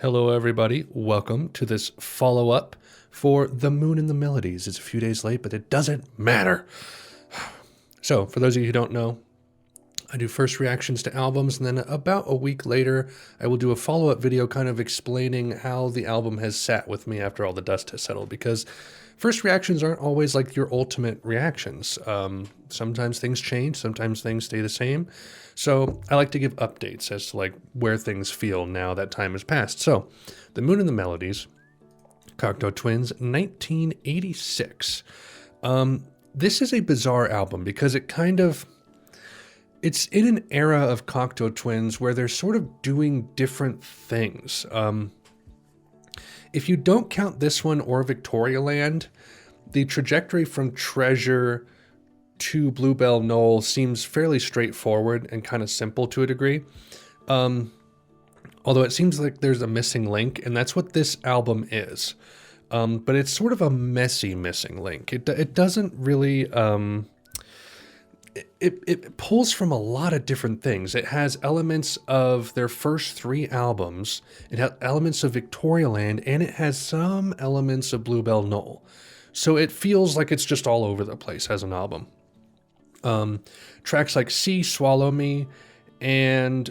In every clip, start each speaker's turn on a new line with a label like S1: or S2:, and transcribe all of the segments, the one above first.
S1: Hello, everybody. Welcome to this follow-up for The Moon and the Melodies. It's a few days late, but it doesn't matter. So, for those of you who don't know, I do first reactions to albums, and then about a week later, I will do a follow-up video kind of explaining how the album has sat with me after all the dust has settled, because first reactions aren't always like your ultimate reactions. Sometimes things change, sometimes things stay the same. So I like to give updates as to like where things feel now that time has passed. So, The Moon and the Melodies, Cocteau Twins, 1986. This is a bizarre album because it's in an era of Cocteau Twins where they're sort of doing different things. If you don't count this one or Victorialand, the trajectory from Treasure to Bluebell Knoll seems fairly straightforward and kind of simple to a degree. Although it seems like there's a missing link, and that's what this album is. But it's sort of a messy missing link. It doesn't really... It pulls from a lot of different things. It has elements of their first three albums. It has elements of Victorialand, and it has some elements of Bluebell Knoll. So it feels like it's just all over the place as an album. Tracks like See, Swallow Me, and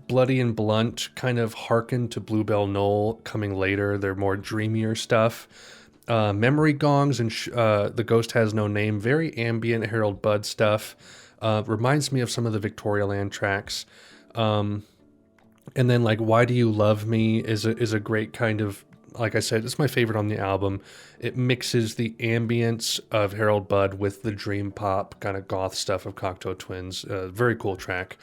S1: Bloody and Blunt kind of hearken to Bluebell Knoll coming later. They're more dreamier stuff. Memory Gongs and The Ghost Has No Name, very ambient Harold Budd stuff. Reminds me of some of the Victorialand tracks. And then like Why Do You Love Me is a great kind of, like I said, it's my favorite on the album. It mixes the ambience of Harold Budd with the dream pop kind of goth stuff of Cocteau Twins. Very cool track.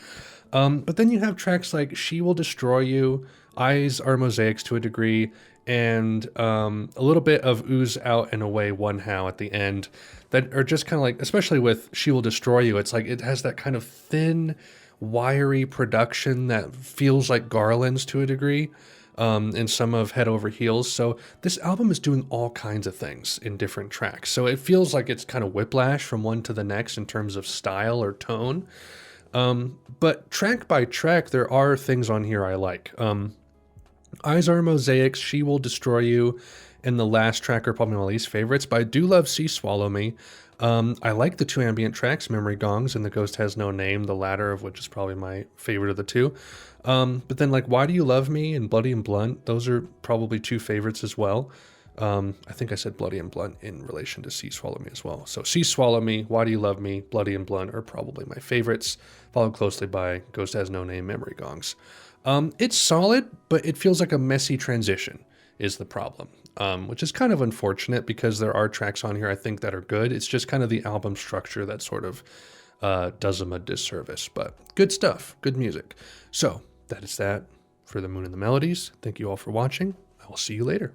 S1: But then you have tracks like She Will Destroy You, Eyes Are Mosaics to a degree, and a little bit of Ooze Out and Away One How at the end that are just kind of like, especially with She Will Destroy You, it's like it has that kind of thin, wiry production that feels like Garland's to a degree. And some of Head Over Heels. So this album is doing all kinds of things in different tracks. So it feels like it's kind of whiplash from one to the next in terms of style or tone. But track by track, there are things on here I like. Eyes Are Mosaics, She Will Destroy You, and the last track are probably my least favorites, but I do love See, Swallow Me. I like the two ambient tracks, Memory Gongs and The Ghost Has No Name, the latter of which is probably my favorite of the two. But then like Why Do You Love Me and Bloody and Blunt, those are probably two favorites as well. I think I said Bloody and Blunt in relation to See, Swallow Me as well. So See, Swallow Me, Why Do You Love Me, Bloody and Blunt are probably my favorites, followed closely by Ghost Has No Name, Memory Gongs. It's solid, but it feels like a messy transition is the problem, which is kind of unfortunate because there are tracks on here I think that are good. It's just kind of the album structure that sort of does them a disservice, but good stuff, good music. So that is that for The Moon and the Melodies. Thank you all for watching. I will see you later.